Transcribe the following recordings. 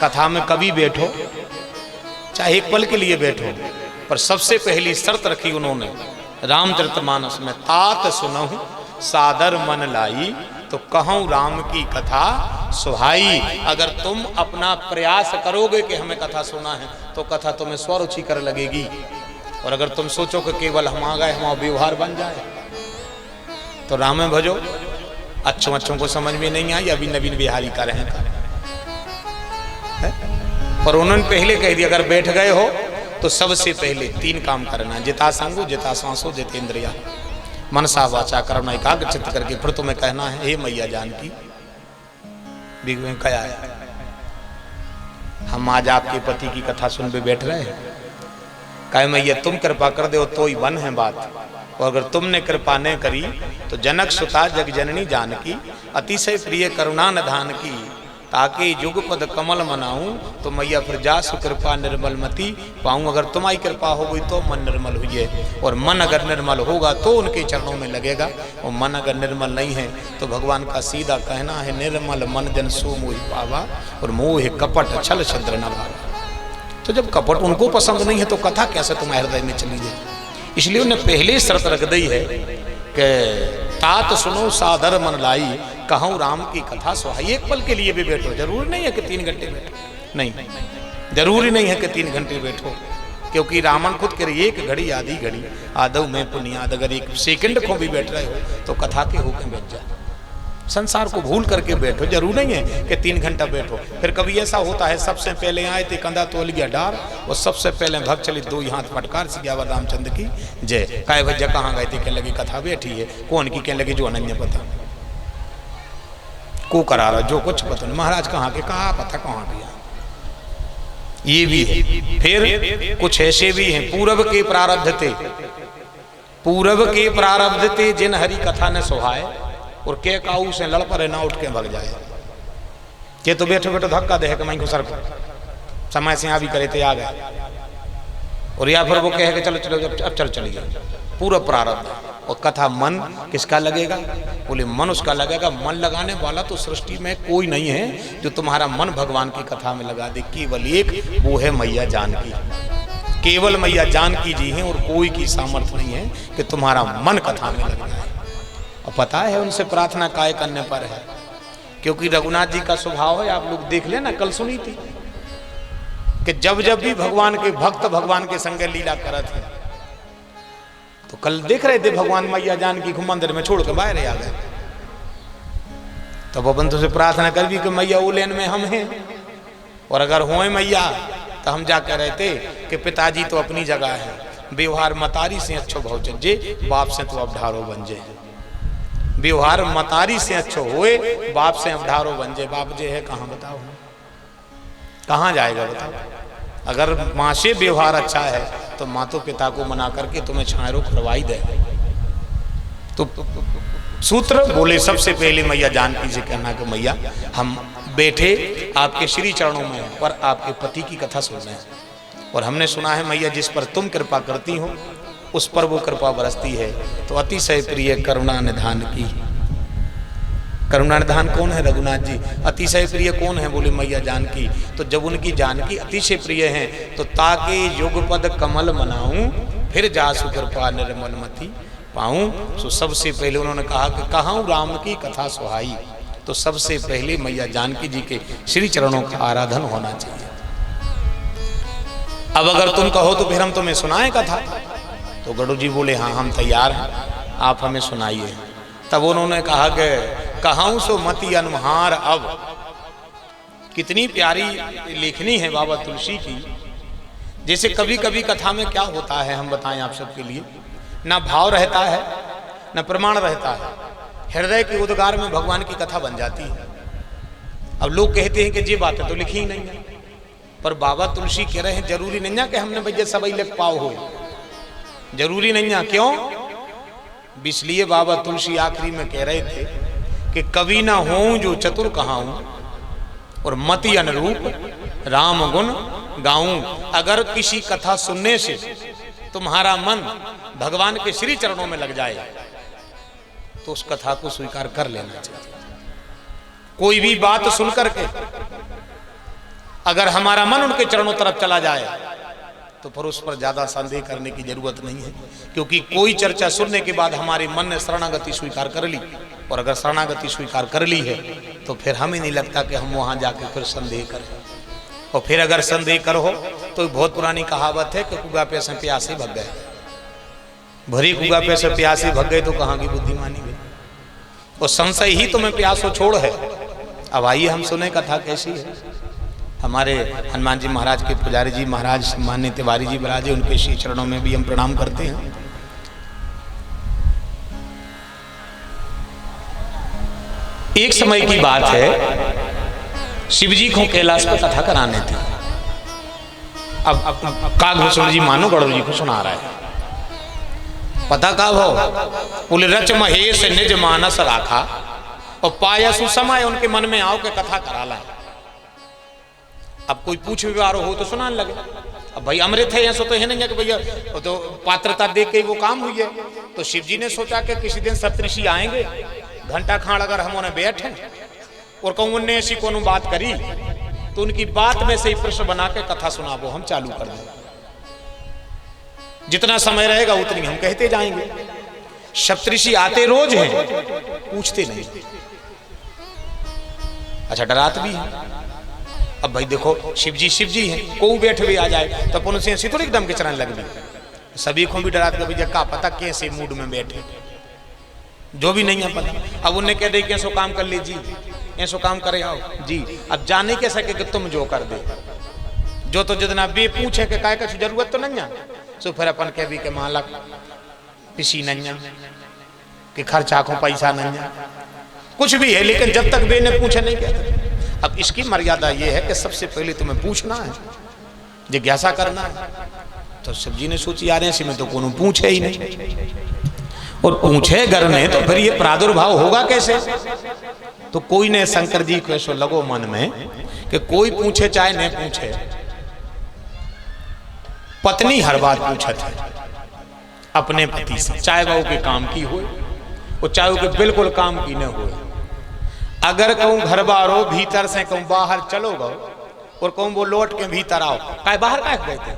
कथा में कभी बैठो, चाहे एक पल के लिए बैठो, पर सबसे पहली शर्त रखी उन्होंने रामचरितमानस में, तात सुनहु सादर मन लाई, तो कहूँ राम की कथा सुहाई। अगर तुम अपना प्रयास करोगे कि हमें कथा सुना है तो कथा तुम्हें स्वरुचि कर लगेगी, और अगर तुम सोचो कि केवल हम आ गए हमारा व्यवहार बन जाए तो राम में भजो। अच्छों को समझ में नहीं आई, अभी नवीन बिहारी का रहे था, पर उन्होंने पहले कह दिया अगर बैठ गए हो तो सबसे पहले 3 काम करना, जिता संगो जिता सांसो जितेंद्रिया, मनसा वाचा कर्म एकाग्र चित्त करके फिर तुम्हें कहना है, हे मैया जानकी बिग में क्या है, हम आज आपके पति की कथा सुन पे बैठ रहे हैं, कहे मैया तुम कृपा कर दो तो ही वन है बात, और अगर तुमने कृपा न करी तो जनक सुता जग जननी जानकी, अतिशय प्रिय करुणा निधान की, ताकि युगपद कमल मनाऊं, तो मैया फिर जासु कृपा निर्मल मति पाऊं। अगर तुम्हारी कृपा हो गई तो मन निर्मल हुई, और मन अगर निर्मल होगा तो उनके चरणों में लगेगा, और मन अगर निर्मल नहीं है तो भगवान का सीधा कहना है, निर्मल मन जन सो मोहि पावा, और मोह कपट छल छिद्र न भावा। तो जब कपट उनको पसंद नहीं है तो कथा कैसे तुम्हारे हृदय में चली जाए, इसलिए उन्हें पहले शर्त रख दी है कि तात सुनो सादर मन लाई, कहूँ राम की कथा सुहाई। एक पल के लिए भी बैठो, जरूरी नहीं है कि 3 घंटे बैठो, नहीं जरूरी नहीं है कि 3 घंटे बैठो, क्योंकि रावण खुद कह रही 1 घड़ी आधी घड़ी आदव में पुनियाद, अगर 1 सेकंड को भी बैठ रहे हो तो कथा के होकर बैठ जाए, संसार को भूल करके बैठो। जरूर नहीं है कि 3 घंटा बैठो। फिर कभी ऐसा होता है सबसे पहले आए थे कंधा तोल गया डार, और सबसे पहले भग चली 2 हाथ फटकार सियावर रामचंद्र की जय। काय भैया कहाँ गए थे, कहने लगी कथा बैठी है, कौन की, कहने लगी जो अनन्य पता को करा रहा, जो कुछ पता नहीं, महाराज कहाँ के, कहा पता कहाँ गया, ये भी है। फिर कुछ ऐसे भी हैं पूर्व के प्रारब्ध थे, पूर्व के प्रारब्ध थे जिन हरि कथा ने सुहाए, और के काऊ से लड़ पड़े ना उठ के भग जाए, के तो बैठो बैठो धक्का दे कि मैं को सर समय से यहाँ भी करे थे आ गए, और या फिर वो कहे कि चलो चलो अब चल चलिए, पूरा प्रारब्ध। और कथा मन किसका लगेगा, बोले मन उसका लगेगा, मन लगाने वाला तो सृष्टि में कोई नहीं है जो तुम्हारा मन भगवान की कथा में लगा दे, केवल एक, वो है मैया जानकी, केवल मैया जानकी जी हैं, और कोई की सामर्थ्य नहीं है कि तुम्हारा मन कथा में लग जाए। और पता है उनसे प्रार्थना काय करने पर है, क्योंकि रघुनाथ जी का स्वभाव है, आप लोग देख लेना, कल सुनी थी कि जब जब भी भगवान के भक्त भगवान के संग लीला करत है, तो कल देख रहे थे भगवान मैया जानकी को मंदिर में छोड़ के बाहर आ गए, तो वो बंधु से प्रार्थना कर भी कि मैया वो लेन में हम हैं, और अगर होए मैया तो हम जा कह रहे थे कि पिताजी तो अपनी जगह है, व्यवहार मतारी से अच्छो भाव जे, बाप से तो अब ढारो बन जे, व्यवहार मतारी से अच्छो होए, बाप से अब ढारो बन जे। बाप जे है कहाँ बताओ, कहाँ जाएगा बताओ। अगर माँ से व्यवहार अच्छा है तो मातो पिता को मना करके तुम्हें छायरो करवाई दे। तो सूत्र बोले सबसे पहले मैया जानकी से कहना कि मैया हम बैठे आपके श्री चरणों में, पर आपके पति की कथा सुन रहे हैं, और हमने सुना है मैया जिस पर तुम कृपा करती हो उस पर वो कृपा बरसती है, तो अतिशय प्रिय करुणा निधान की। करुणा निधान कौन है, रघुनाथ जी। अतिशय प्रिय कौन है, बोले मैया जानकी। तो जब उनकी जानकी अतिशय प्रिय है तो ताके युगपद कमल मनाऊं, फिर जासु कृपा निर्मल मति पाऊं। तो सबसे पहले उन्होंने कहा कि कहूँ राम की कथा सुहाई, तो सबसे पहले मैया जानकी जी के श्री चरणों का आराधन होना चाहिए। अब अगर तुम कहो तो फिर हम तुम्हें सुनाएं कथा, तो गरुड़ जी बोले हाँ हम तैयार हैं, आप हमें सुनाइए। तब उन्होंने कहा कि कहूँ सो मति अनुहार। अब कितनी प्यारी लेखनी है बाबा तुलसी की। जैसे कभी कभी कथा में क्या होता है हम बताएं आप सबके लिए, ना भाव रहता है ना प्रमाण रहता है, हृदय के उद्गार में भगवान की कथा बन जाती है। अब लोग कहते हैं कि ये बातें तो लिखी ही नहीं है, पर बाबा तुलसी कह रहे हैं जरूरी नहीं है कि हमने भैया सबई लिख पाओ हो, जरूरी नहीं है। क्यों? इसलिए बाबा तुलसी आखिरी में कह रहे थे कि कवि ना होऊं जो चतुर कहाऊं, और मति अनुरूप राम गुण गाऊं। अगर किसी कथा सुनने से तुम्हारा मन भगवान के श्री चरणों में लग जाए तो उस कथा को स्वीकार कर लेना चाहिए। कोई भी बात सुन करके अगर हमारा मन उनके चरणों तरफ चला जाए तो फिर उस पर ज्यादा संदेह करने की जरूरत नहीं है, क्योंकि कोई चर्चा सुनने के बाद हमारे मन ने शरणागति स्वीकार कर ली, और अगर शरणागति स्वीकार कर ली है तो फिर हमें नहीं लगता कि हम वहां जाके फिर संदेह करें। और फिर अगर संदेह करो तो बहुत पुरानी कहावत है कि कुआ पे से प्यासे भग गए, भरी कुआ पे से प्यासे भग गए तो कहाँ की बुद्धिमानी हुई। और संशय ही तुम्हें प्यासो छोड़ है। अब आइए हम सुने कथा कैसी है। हमारे हनुमान जी महाराज के पुजारी जी महाराज मान्य तिवारी जी महाराज, उनके श्री चरणों में भी हम प्रणाम करते हैं। एक समय की बात है, शिव जी को कैलाश पर कथा कराने थी। अब कागभूषण जी मानो गौरव जी को सुना रहा है। पता का हो, कुल रच महेश निज मानस राखा, और पाया सुसमय उनके मन में आओ के कथा करा ला। अब कोई पूछ विवाह हो तो सुनाने लगे। अब भाई अमृत है ऐसा तो है नहीं है कि भैया तो पात्रता देख के वो काम हुई है। तो शिव जी ने सोचा कि किसी दिन सप्तऋषि आएंगे, घंटा खाड़ अगर हम उन्हें बैठे और कहूँ उनने ऐसी कोनो बात करी तो उनकी बात में से ही प्रश्न बना के कथा सुनाबो, हम चालू कर दें। जितना समय रहेगा उतनी हम कहते जाएंगे। सप्तऋषि आते रोज हैं, पूछते नहीं। अच्छा, डरात भी है। अब भाई देखो शिव जी हैं, कोई बैठ भी आ जाए तो अपन उसे ऐसी थोड़ी एकदम के चरण लग भी। सभी को भी डरात के भैया का पता कैसे मूड में बैठे, जो भी नहीं है पता। अब उन्हें कह दे कि ऐसो काम कर लीजिए, ऐसो काम करे आओ जी। अब जाने के सके कि तुम जो कर दे, जो तो जितना बे पूछे कि काय कुछ जरूरत तो नहीं है, सो फिर अपन कह भी के मालक पिसी नहीं है कि खर्चा को पैसा नहीं है, कुछ भी है, लेकिन जब तक बे ने पूछे नहीं कहते। अब इसकी मर्यादा ये है कि सबसे पहले तुम्हें पूछना है, जिज्ञासा करना है। तो शिव जी ने सोची यार ऐसे में तो कोनो पूछे ही नहीं, और पूछे घर में तो फिर ये प्रादुर्भाव होगा कैसे। तो कोई ने शंकर जी को ऐसा लगो मन में कि कोई पूछे चाहे नहीं पूछे, पत्नी हर बात पूछत है अपने पति से, चाहे वो के काम की हो और चाहे वो के बिल्कुल काम की न हो। अगर कहूँ घर बारो भीतर से कहूँ बाहर चलो गो और कहूँ वो लौट के भीतर आओ, काय बाहर काय गए थे।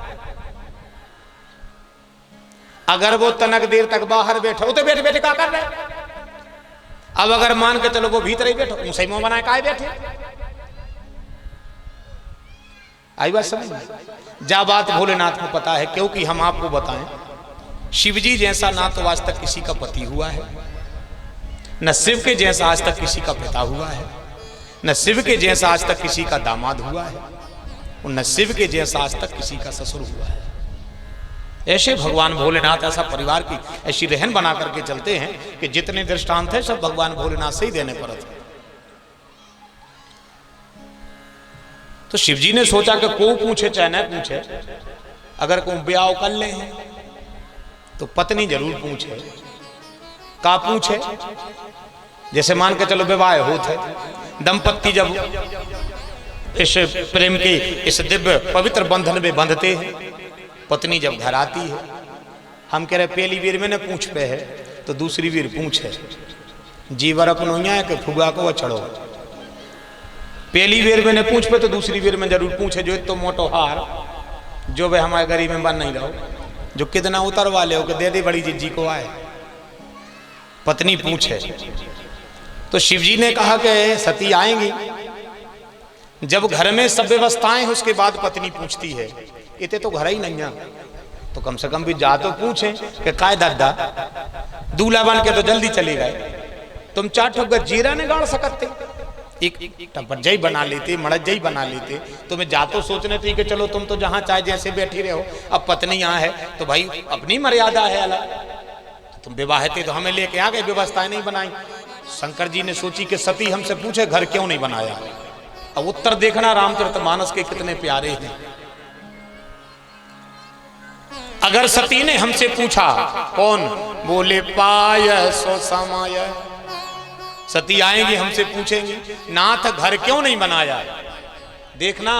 अगर वो तनक देर तक बाहर बैठो तो बैठे बैठे क्या कर रहे। अब अगर मान के चलो वो भीतर ही बैठो, उसे मुंह बनाए काय बैठे। आई बात समझ में? जा बात भोलेनाथ को पता है, क्योंकि हम आपको बताएं शिव जी जैसा ना तो आज तक किसी का पति हुआ है, न शिव के जैसा आज तक किसी का पिता हुआ है, न शिव के जैसा आज तक किसी का दामाद हुआ है, और न शिव के जैसा आज तक किसी का ससुर हुआ है। ऐसे भगवान भोलेनाथ ऐसा परिवार की ऐसी रहन बना करके चलते हैं कि जितने दृष्टांत है सब भगवान भोलेनाथ से ही देने पड़ते। तो शिव जी ने सोचा कि को पूछे चाहे न पूछे, अगर कोई ब्याह कर ले हैं तो पत्नी जरूर पूछे। का पूछे? जैसे मान के चलो विवाह होता है, दंपत्ति जब इस प्रेम के इस दिव्य पवित्र बंधन में बंधते हैं, पत्नी जब घर आती है, हम कह रहे पहली वीर में न पूछ पे है तो दूसरी वीर पूछे जीवर अपनोया है कि फुगा को चढ़ो। पहली वीर में न पूछ पे तो दूसरी वीर में जरूर पूछे जो तो मोटो हार जो वे हमारे गरीब में बन नहीं रहो, जो कितना उतर वाले हो कि दे दे बड़ी जिज्जी को आए। पत्नी पूछे तो शिवजी ने कहा कि सती आएंगी, जब घर में सब व्यवस्थाएं हैं उसके बाद पत्नी पूछती है। इतने तो घर ही नहीं है तो कम से कम भी जा तो पूछे कि काय दादा दूल्हा बन के तो जल्दी चले गए, तुम चार ठोक जीरा ने गाड़ सकते, एक टपरजई बना लेते, मड़जई बना लेते, तुम्हें जा तो सोचने थी कि चलो तुम तो जहां चाहे जैसे बैठी रहे हो। अब पत्नी यहाँ है तो भाई अपनी मर्यादा है अलग, तुम विवाह थे तो हमें लेके आ गए, व्यवस्थाएं नहीं बनाई। शंकर जी ने सोची कि सती हमसे पूछे घर क्यों नहीं बनाया। अब उत्तर देखना रामचरितमानस के कितने प्यारे हैं। अगर सती ने हमसे पूछा कौन, बोले पाय सो समाय, सती आएंगी हमसे पूछेंगी नाथ घर क्यों नहीं बनाया। देखना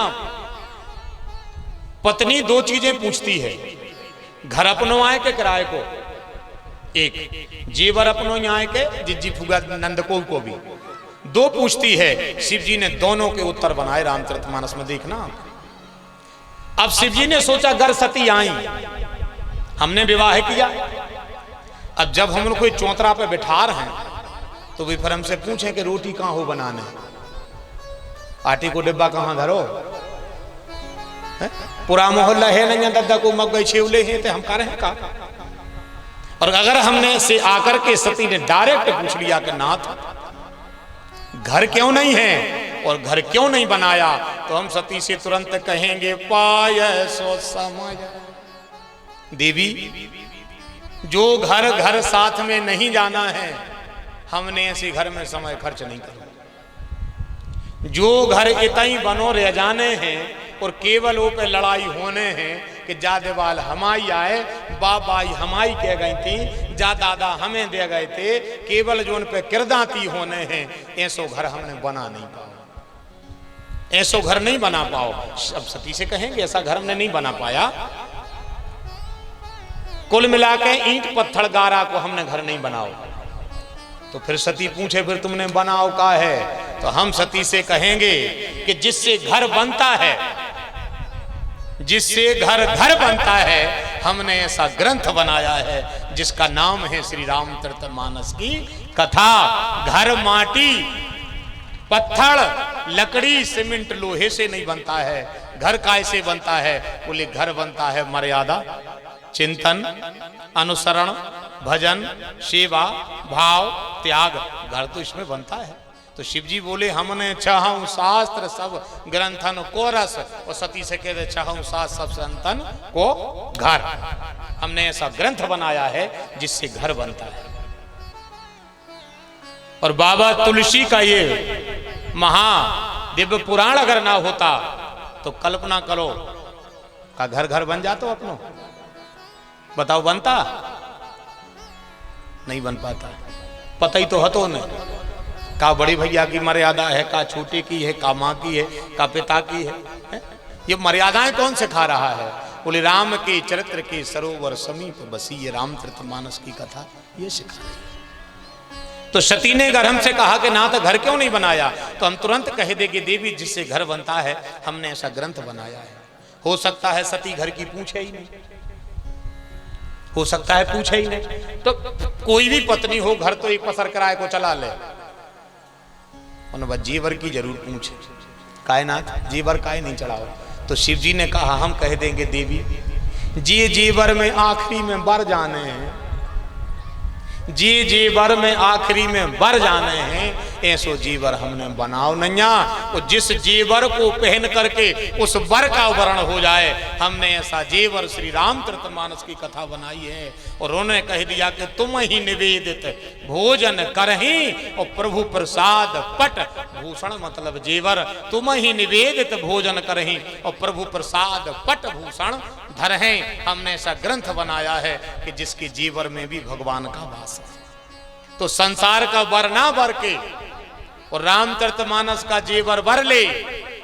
पत्नी दो चीजें पूछती है, घर अपनो आए के किराए को, एक जीवर अपनो आए के जिज्जी फुगा नंद को भी, दो पूछती है, शिव जी ने दोनों के उत्तर बनाए रामचरितमानस में, देखना। अब शिव जी ने सोचा घर सती आई, हमने विवाह किया, अब जब हम उनको चौतरा पे बिठा रहे हैं तो भी फिर हमसे पूछें कि रोटी कहां हो बनाने, आटे को डिब्बा कहां धरो, पूरा मोहल्ला है नहीं दादा को मग गई छेवले हैं तो हम कह रहे हैं का। और अगर हमने से आकर के सती ने डायरेक्ट पूछ लिया कि नाथ घर क्यों नहीं है और घर क्यों नहीं बनाया, तो हम सती से तुरंत कहेंगे पाय सो समय। देवी जो घर घर साथ में नहीं जाना है, हमने ऐसे घर में समय खर्च नहीं करना। जो घर इतनी बनो रह जाने हैं और केवल वो पे लड़ाई होने हैं कि जा देवाल हमारी आए, बाबाई हमारी कह गई थी, जा दादा हमें दे गए थे, केवल जो उन पे किरदाती होने हैं, ऐसो घर हमने बना नहीं पाओ, ऐसो घर नहीं बना पाओ। अब सती से कहेंगे ऐसा घर हमने नहीं बना पाया, कुल मिला के ईंट पत्थर गारा को हमने घर नहीं बनाओ। तो फिर सती पूछे फिर तुमने बनाओ का है, तो हम सती से कहेंगे कि जिससे घर बनता है, जिससे घर घर बनता है, हमने ऐसा ग्रंथ बनाया है जिसका नाम है श्री रामचरितमानस की कथा। घर माटी पत्थर लकड़ी सीमेंट लोहे से नहीं बनता है, घर कैसे बनता है, बोले घर बनता है मर्यादा, चिंतन, अनुसरण, भजन, सेवा, भाव, त्याग, घर तो इसमें बनता है। तो शिव जी बोले हमने चाहूं शास्त्र सब ग्रंथन को रस, और सती से कहते चाहूं शास्त्र सब संतन को घर। हमने ऐसा ग्रंथ बनाया है जिससे घर बनता है। और बाबा तुलसी का ये महा दिव्य पुराण अगर ना होता तो कल्पना करो का घर घर बन जाता अपनो, बताओ बनता? नहीं बन पाता। पता ही तो हतो नहीं, का बड़े भैया की मर्यादा है, का छोटे की है, का माँ की है, का पिता की है? ये मर्यादाएं कौन सिखा रहा है? बोले राम के चरित्र के सरोवर समीप बसी, ये रामचरितमानस की कथा ये सिखा रही है। तो सती ने अगर हमसे कहा कि ना तो घर क्यों नहीं बनाया, तो हम तुरंत कह देंगे देवी जिससे घर बनता है हमने ऐसा ग्रंथ बनाया है। हो सकता है सती घर की पूछे ही नहीं, हो सकता है पूछे ही नहीं। तो कोई भी पत्नी हो घर तो एक पसर किराए को चला ले, उन्होंने जीवर की जरूर पूछे, कायनाथ जीवर काहे नहीं चढ़ाओ? तो शिव जी ने कहा हम कह देंगे देवी जी जीवर में आखिरी में बर जाने हैं, जी जीवर में आखिरी में बर जाने हैं, ऐसो जीवर हमने बनाओ नैया। तो जिस जीवर को पहन करके उस वर का वर्ण हो जाए, हमने ऐसा जीवर श्री रामचरितमानस की कथा बनाई है। और उन्होंने कह दिया कि तुम ही निवेदित भोजन करही और प्रभु प्रसाद पट भूषण, मतलब जीवर तुम ही निवेदित भोजन करही और प्रभु प्रसाद पट भूषण धरहे। हमने ऐसा ग्रंथ बनाया है कि जिसके जीवर में भी भगवान का वास है। तो संसार का वर ना वर के और रामचरितमानस का जेवर वर ले,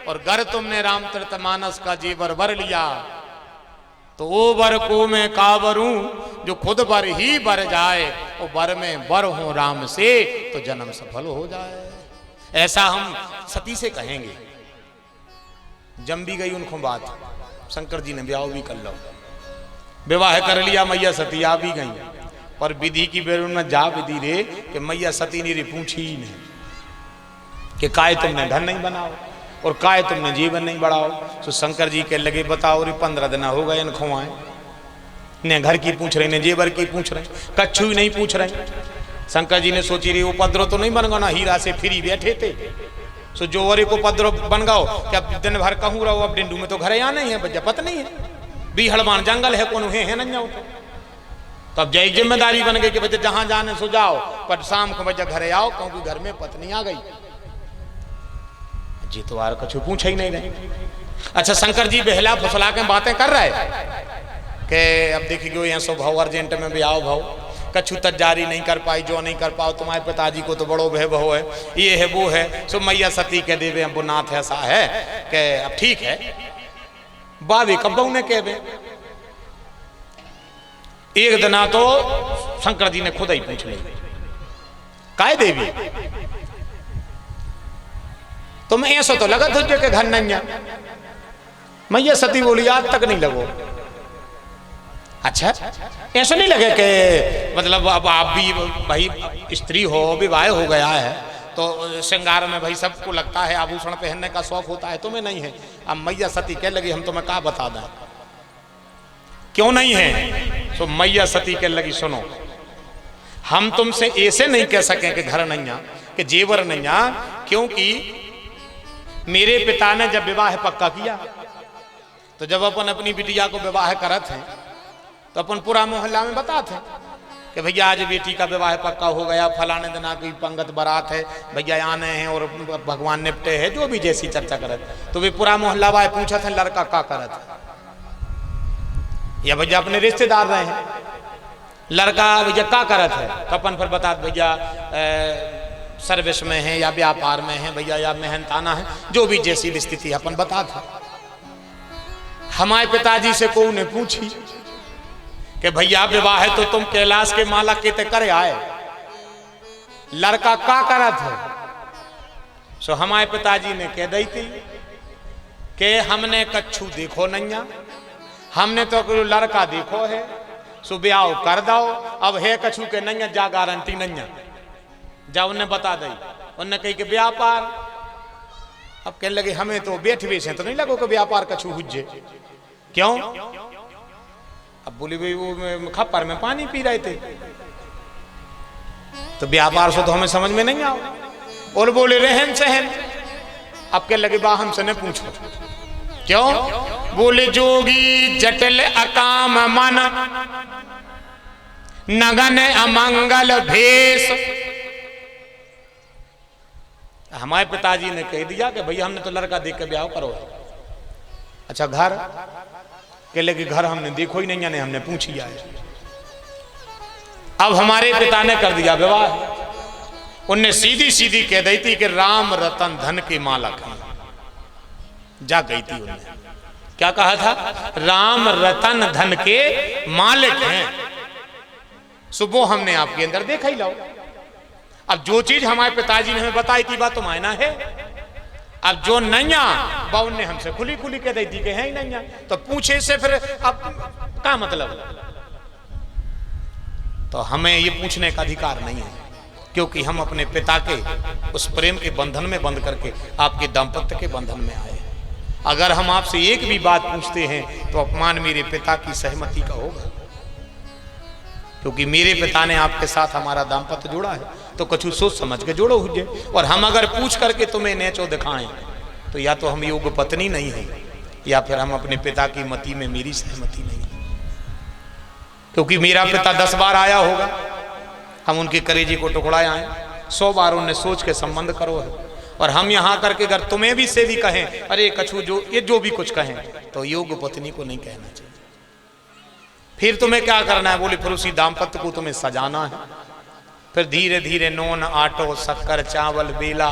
और गर तुमने रामचरितमानस का जेवर वर लिया तो वो वर को मैं कावरूं जो खुद वर ही बर जाए, और वर में बर हो राम से तो जन्म सफल हो जाए। ऐसा हम सती से कहेंगे। जम भी गई उनको बात, शंकर जी ने ब्याह भी कर लो, विवाह कर लिया, मैया सती आ भी गई, और विधि की बेर में जा विधि रे कि मैया सती ने रे पूछी ही नहीं कि काय तुमने घर नहीं बनाओ और काय तुमने जीवन नहीं बढ़ाओ। तो शंकर जी के लगे बताओ रे 15 दिन हो गए खुआए, ने घर की पूछ रहे, ने जेवर की पूछ रहे, कच्छू ही नहीं पूछ रहे। शंकर जी ने सोची रे उपद्रव तो नहीं बन गया ना, हीरा से फ्री बैठे थे, सो जो वरी को उपद्रव बन गओ कि अब दिन भर कहूँ रहो, अब डिंडू में तो घर यहाँ नहीं है, जपत नहीं है, भी हड़बान जंगल है, कौन है नहीं जाओ। तो अब जय जिम्मेदारी बन गई कि बच्चे जहां जाने सो जाओ, पर शाम को बच्चा घर आओ क्योंकि घर में पत्नी आ गई। जी तो आर कुछ पूछा ही नहीं रहे। अच्छा शंकर जी बहला फुसला के बातें कर रहे कि अब देखिए यहाँ सो भाव अर्जेंट में भी आओ भाव, कछु तक जारी नहीं कर पाई, जो नहीं कर पाओ, तुम्हारे पिताजी को तो बड़ो भय बहु है, ये है वो है। सो मैया सती के देवे हमको नाथ ऐसा है कि अब ठीक है, बाबे कब्बू ने कहवे। एक दिना तो शंकर जी ने खुद ही पूछ ली, काय देवी तुम ऐसा तो लगा तुझे के घर नहीं। मैया सती बोली आज तक नहीं लगो। अच्छा ऐसा नहीं लगे कि मतलब अब आप भी भाई स्त्री हो, विवाह हो गया है तो श्रृंगार में भाई सबको लगता है, आभूषण पहनने का शौक होता है, तुम्हें नहीं है। अब मैया सती कह लगी हम तुम्हें क्या बता दें क्यों नहीं है। तो मैया सती कह लगी सुनो, हम तुमसे ऐसे नहीं कह सके कि घर नहीं आ, कि जेवर नहीं आ, क्योंकि मेरे पिता ने जब विवाह पक्का किया तो जब अपन अपनी बिटिया को विवाह करत हैं तो अपन पूरा मोहल्ला में बताते हैं कि भैया आज बेटी का विवाह पक्का हो गया, फलाने दिना की पंगत बारात है, भैया आने हैं और भगवान निपटे है, जो भी जैसी चर्चा करत। तो वे पूरा मोहल्ला वाले पूछा था लड़का का करत या भैया अपने रिश्तेदार रहे हैं, लड़का भैया का करत है तो अपन फिर बता भैया सर्विस में है या व्यापार में है भैया या मेहनताना है, जो भी जैसी स्थिति अपन बता था। हमारे पिताजी से को ने पूछी कि भैया विवाह है तो तुम कैलाश के माला के ते करे आए, लड़का का करत है। सो हमारे पिताजी ने कह दी थी कि हमने कच्छू देखो नैया, हमने तो लड़का देखो है, सो ब्याह कर दो। अब है कच्छू के नैया जा गारंटी नैया जा, उन्हें बता दी। उन्हें कही कि व्यापार, अब कहने लगे हमें तो बैठ बेच तो नहीं लगो कि व्यापार कच्छू हुज्जे, क्यों? अब बोली भाई वो खप्पर में पानी पी रहे थे तो व्यापार से तो हमें समझ में नहीं आओ। और बोले रहन सहन, अब क्या लगे बा हमसे न पूछो, क्यों? बोले जोगी जटिल अकाम मन नगन अमंगल भेष। हमारे पिताजी ने कह दिया कि भैया हमने तो लड़का देख के ब्याह करो। अच्छा घर कह लगे घर हमने देखो ही नहीं, हमने पूछी आए। अब हमारे पिता ने कर दिया विवाह। उनने सीधी सीधी कह दी थी कि राम रतन धन के मालक हैं। जा गई थी उन्हें क्या कहा था, राम रतन धन के मालिक हैं। सुबह हमने आपके अंदर देखा ही लाओ। अब जो चीज हमारे पिताजी ने हमें बताई थी बात तो मायना है। अब जो नैया बाउन ने हमसे खुली खुली कह दी थी कि है ही नैया, तो पूछे से फिर अब क्या मतलब। तो हमें ये पूछने का अधिकार नहीं है, क्योंकि हम अपने पिता के उस प्रेम के बंधन में बंध करके आपके दाम्पत्य के बंधन में आए। अगर हम आपसे एक भी बात पूछते हैं तो अपमान मेरे पिता की सहमति का होगा, क्योंकि मेरे पिता ने आपके साथ हमारा दाम्पत्य जोड़ा है। तो कुछ सोच समझ के जोड़ो हुए। और हम अगर पूछ करके तुम्हें नेचो दिखाएं तो या तो हम योग्य पत्नी नहीं है, या फिर हम अपने पिता की मति में मेरी सहमति नहीं है। क्योंकि मेरा पिता 10 बार आया होगा, हम उनके कलेजे को टुकड़ाए आए, 100 बार उन्हें सोच के संबंध करो है। और हम यहाँ करके अगर तुम्हें भी से भी कहें अरे कछू जो भी कुछ कहें तो योग्य पत्नी को नहीं कहना चाहिए। फिर तुम्हें क्या करना है, बोले फिर उसी दाम्पत्य को तुम्हें सजाना है। फिर धीरे धीरे नोन आटो शक्कर चावल बेला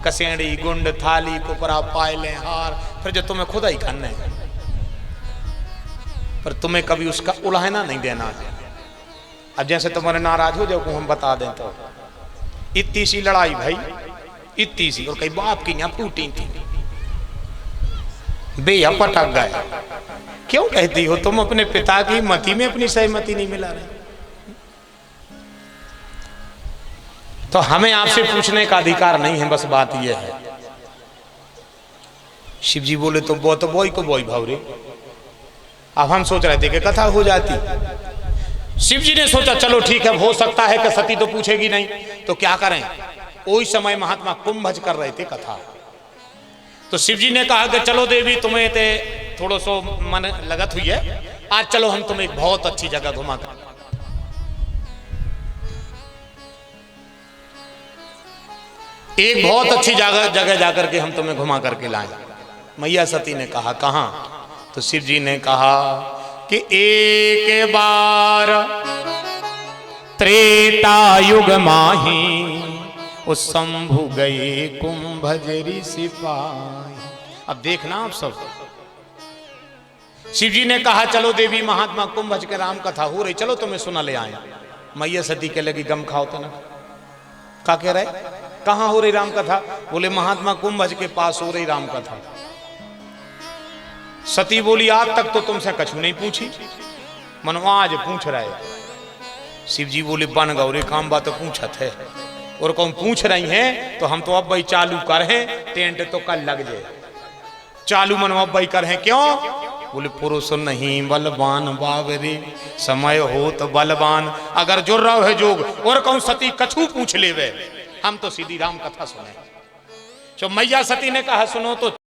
कसेड़ी गुंड थाली कुपरा पायले हार, फिर जो तुम्हें खुदा ही खाना है, पर तुम्हें कभी उसका उल्हाना नहीं देना है। अब जैसे तुम्हारे नाराज हो जाओ को हम बता दें तो इतनी सी लड़ाई भाई, इतनी सी, और कई बाप की यहाँ फूटी थी बेया पटक गए। क्यों कहती हो तुम अपने पिता की मति में अपनी सहमति नहीं मिला रहे? तो हमें आपसे पूछने का अधिकार नहीं है, बस बात यह है। शिव जी बोले तो बोई को बोई भावरे। अब हम सोच रहे थे कि कथा हो जाती। शिव जी ने सोचा चलो ठीक है, हो सकता है कि सती तो पूछेगी नहीं, तो क्या करें। उस समय महात्मा कुंभज कर रहे थे कथा। तो शिव जी ने कहा कि चलो देवी तुम्हें ते थोड़ा सो मन लगत हुई है, आज चलो हम तुम्हें एक बहुत अच्छी जगह घुमा कर, एक बहुत अच्छी जगह जाकर के हम तुम्हें घुमा करके लाएं। मैया सती ने कहा कहाँ? तो शिव जी ने कहा कि एक बार त्रेता युग माही उस शंभु गए कुंभज ऋषि पाई। अब देखना आप सब, शिव जी ने कहा चलो देवी महात्मा कुंभज के राम कथा हो रही, चलो तुम्हें सुना ले आए। मैया सती के लगी गम खाओ तो ना का कह रहे कहाँ हो रही राम कथा? बोले महात्मा कुंभज के पास हो रही राम कथा। सती बोली आज तक तो तुमसे कछु नहीं पूछी, मनवा आज पूछ रहे। शिव जी बोले बन गौरे काम बात पूछत है, और कौन पूछ रही हैं तो हम तो अब भाई चालू कर हैं, टेंट तो कल लग जाए। चालू मनवा भाई कर हैं क्यों? बोले पुरुष नहीं बलवान बाबरे, समय हो तो बलवान। अगर जुड़ रहा है जोग और कौन सती कछु पूछ लेवे, हम तो सीधी राम कथा सुने। जो मैया सती ने कहा सुनो तो